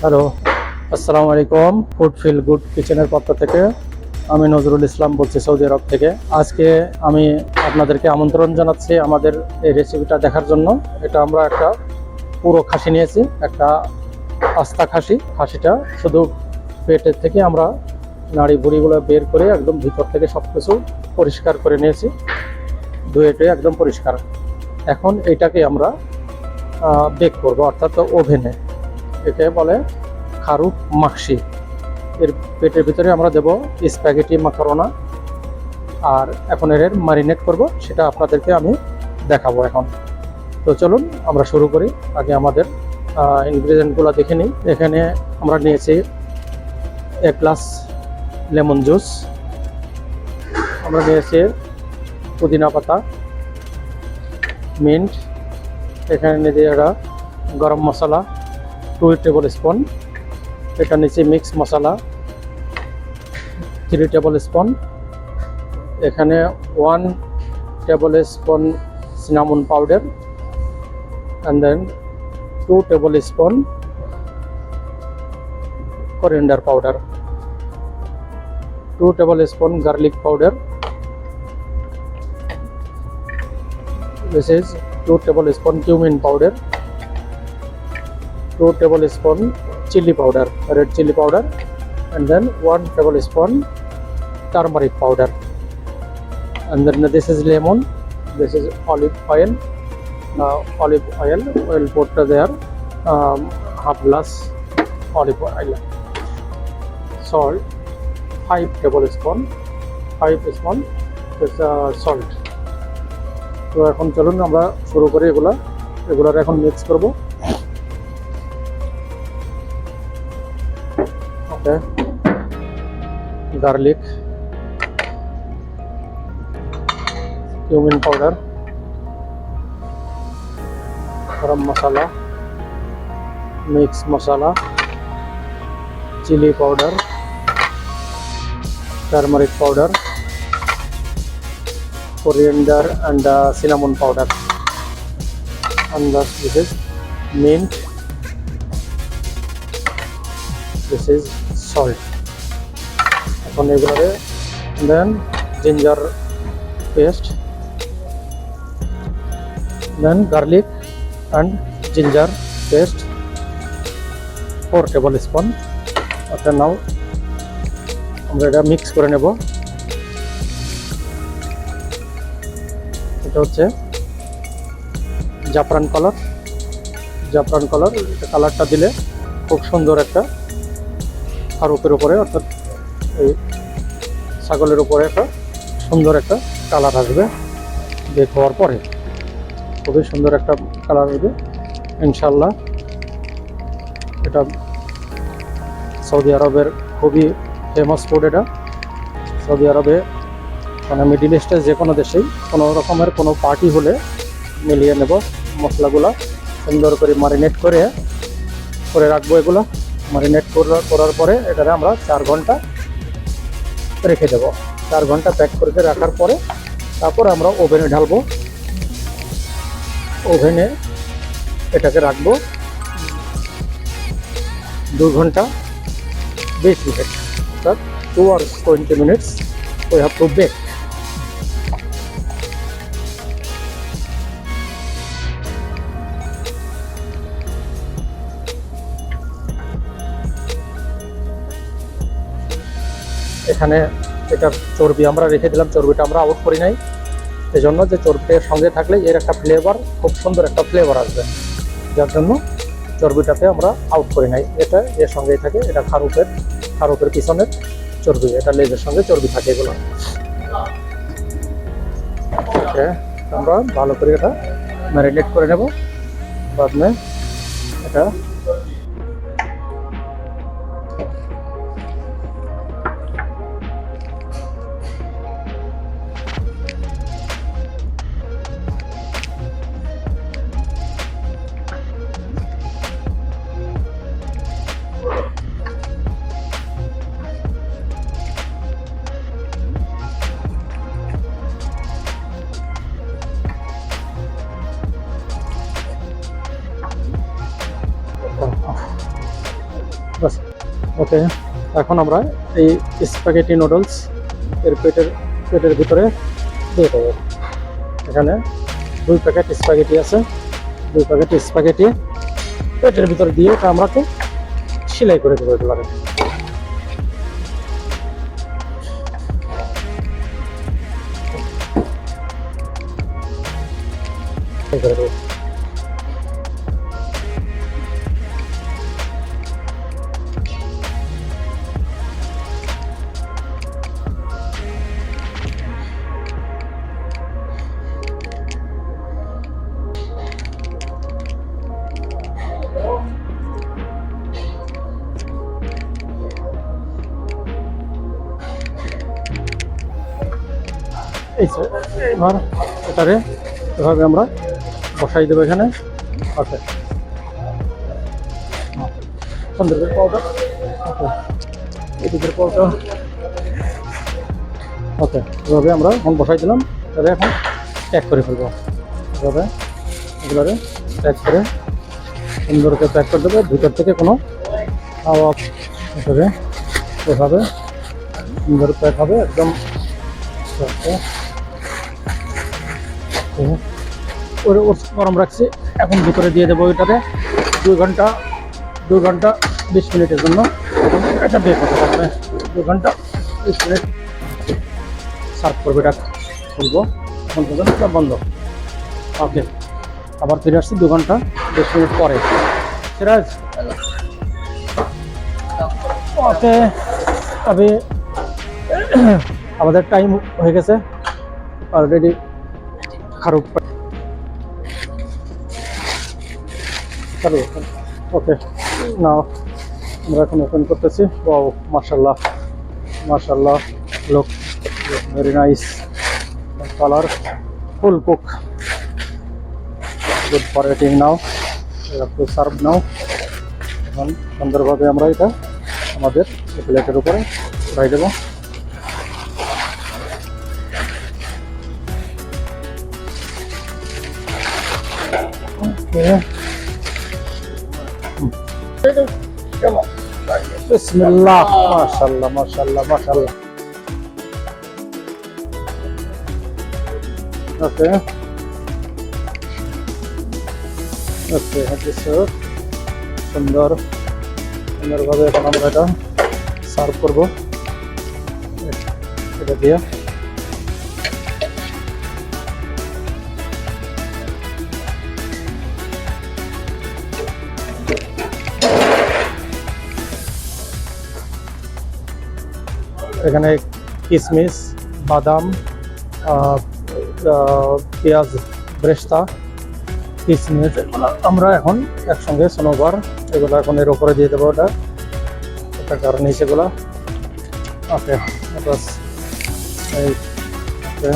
Hello, আসসালামু আলাইকুম। Food feel good কিচেনের পক্ষ থেকে আমি নজরুল ইসলাম বলছি, সৌদি আরব থেকে। আজকে আমি আপনাদেরকে আমন্ত্রণ জানাচ্ছি আমাদের এই রেসিপিটা দেখার জন্য। এটা আমরা একটা পুরো খাসি নিয়েছি, একটা আস্তা খাসিটা শুধু পেটের থেকে আমরা নাড়ি ভুড়িগুলো বের করে একদম ভিতর থেকে সব কিছু পরিষ্কার করে নিয়েছি, ধুয়ে টুয়ে একদম পরিষ্কার। এখন এইটাকে আমরা বেক করবো, অর্থাৎ ওভেনে। একে বলে খারুফ মাখশি। এর পেটের ভিতরে আমরা দেব স্প্যাগেটি মাকারোনা, আর এখন এর ম্যারিনেট করব, সেটা আপনাদেরকে আমি দেখাবো এখন। তো চলুন আমরা শুরু করি। আগে আমাদের ইনগ্রিডিয়েন্টগুলো দেখে নিই। এখানে আমরা নিয়েছি 1 গ্লাস লেমন জুস, আমরা নিয়েছি পুদিনা পাতা, মিন্ট, এখানে নিয়েছি একটা গরম মশলা 2 টেবিল স্পুন, এটা নিচে মিক্স মশলা 3 টেবিল স্পুন, এখানে 1 table spoon cinnamon powder, and then 2 table spoon coriander powder, 2 table spoon garlic powder, this is 2 table spoon cumin powder, 2 table spoon chili powder, red chili powder, and then 1 tablespoon turmeric powder, and then this is lemon, this is olive oil. We'll put there half glass olive oil. Salt 5 tablespoon, 5 spoon is salt. তো এখন চলুন আমরা শুরু করি। এগুলোর এখন mix করব। Garlic, cumin powder, garam masala, mix masala, chilli powder, turmeric powder, coriander and cinnamon powder, and this is mint, this is salt. এখন এগুলোরে then ginger paste, then garlic and ginger paste 4 tablespoon. Okay, now আমরা এটা mix করে নেব। এটা হচ্ছে জাফরান colour. এটা কালারটা দিলে খুব সুন্দর একটা খারুফের উপরে, অর্থাৎ এই ছাগলের উপরে একটা সুন্দর একটা কালার আসবে। বেক হওয়ার পরে খুবই সুন্দর একটা কালার আসবে ইনশাল্লাহ। এটা সৌদি আরবের খুবই ফেমাস ফুড। এটা সৌদি আরবে, মানে মিডিল ইস্টের যে কোনো দেশেই কোনো রকমের কোনো পার্টি হলে মিলিয়ে নেব মশলাগুলো, সুন্দর করে ম্যারিনেট করে রাখবো। এগুলো ম্যারিনেট করার পরে এটারে আমরা 4 ঘন্টা রেখে দেবো। 4 ঘন্টা প্যাক করে রাখার পরে তারপর আমরা ওভেনে ঢালবো। ওভেনে এটাকে রাখবো 2 ঘন্টা 20 মিনিট, অর্থাৎ 2 hours 20 minutes we have to bake. এখানে এটা চর্বি আমরা রেখে দিলাম, চর্বিটা আমরা আউট করি নাই, এজন্য যে চর্বিটার সঙ্গে থাকলে এর একটা ফ্লেভার, খুব সুন্দর একটা ফ্লেভার আসবে, যার জন্য চর্বিটাতে আমরা আউট করি নাই। এটা এর সঙ্গেই থাকে। এটা খারুফের পিছনের চর্বি, এটা লেজের সঙ্গে চর্বি থাকে এগুলো। ওকে, আমরা ভালো করে এটা ম্যারিনেট করে নেব। বাদ মে এটা বাস। ওকে, এখন আমরা এই স্প্যাগেটি নুডলস এর পেটের ভিতরে দিয়ে দেবো। এখানে 2 প্যাকেট স্প্যাগেটি আছে, 2 প্যাকেট স্প্যাগেটি পেটের ভিতরে দিয়ে এটা আমরাকে সেলাই করে দেবো এগুলোকে। করে দেবো। এবার এটারে এভাবে আমরা বসাই দেবো এখানে। ওকে, সন্দেশের পাউডার, ওকে, এদিকের পাউডার। ওকে, এভাবে আমরা এখন বসাই দিলাম। তাহলে এখন প্যাক করে ফেলবো। এভাবে এগুলোরে প্যাক করে সুন্দর করে প্যাক করে দেবো, ভিতর থেকে কোনো আওয়াজ হিসেবে এভাবে সুন্দর প্যাক হবে একদম। গরম রাখছি, এখন ভিতরে দিয়ে দেবো এটাতে 2 ঘন্টা 20 মিনিটের জন্য। এটা বেক হতে থাকবে 2 ঘন্টা 20 মিনিট। সার্ভ করবো, এটা খুলবো, এখন পর্যন্ত এটা বন্ধ। ওকে, আবার ফিরে আসছি 2 ঘন্টা 20 মিনিট পরে। সিরাজ, ওকে, তবে আমাদের টাইম হয়ে গেছে অলরেডি। খারুফ, ওকে, নাও আমরা এখন ওপেন করতেছি। ওয়াও, মাশাআল্লাহ মাশাআল্লাহ, look very nice, colour, full cook, good for eating now, to serve now. এখন সুন্দরভাবে আমরা এটা আমাদের প্লেটের উপরে উঠাই দেবো। বিসমিল্লাহ, মাশাআল্লাহ মাশাআল্লাহ মাশাআল্লাহ। ওকে ওকে, সুন্দরভাবে এখন আমরা এটা সার্ভ করবো এটা দিয়ে। এখানে কিশমিশ, বাদাম, পেঁয়াজ ব্রেস্তা, কিশমিশ, এগুলো আমরা এখন একসঙ্গে সোনোবার এগুলো এখন এর উপরে দিয়ে দেবো। এটা গার্নিশ এগুলো। ওকে, বাস এই ওকে।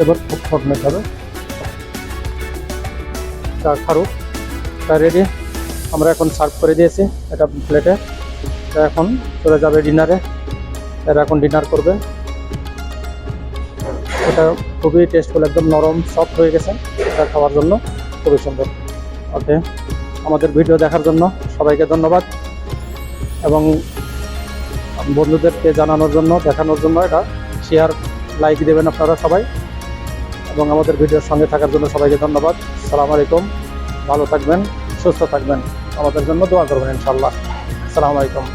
এবার খুব ফটমেট হবে। খারুফ রেডি, আমরা এখন সার্ভ করে দিয়েছি এটা প্লেটে। এখন চলে যাবে ডিনারে। এরা এখন ডিনার করবে। এটা খুবই টেস্টফুল, একদম নরম সফট হয়ে গেছে, এটা খাওয়ার জন্য খুবই সুন্দর। ওকে, আমাদের ভিডিও দেখার জন্য সবাইকে ধন্যবাদ, এবং বন্ধুদেরকে জানানোর জন্য, দেখানোর জন্য এটা শেয়ার, লাইক দেবেন আপনারা সবাই, এবং আমাদের ভিডিওর সঙ্গে থাকার জন্য সবাইকে ধন্যবাদ। আসসালামু আলাইকুম, ভালো থাকবেন, সুস্থ থাকবেন, আমাদের জন্য দোয়া করবেন ইনশাআল্লাহ। আসসালামু আলাইকুম।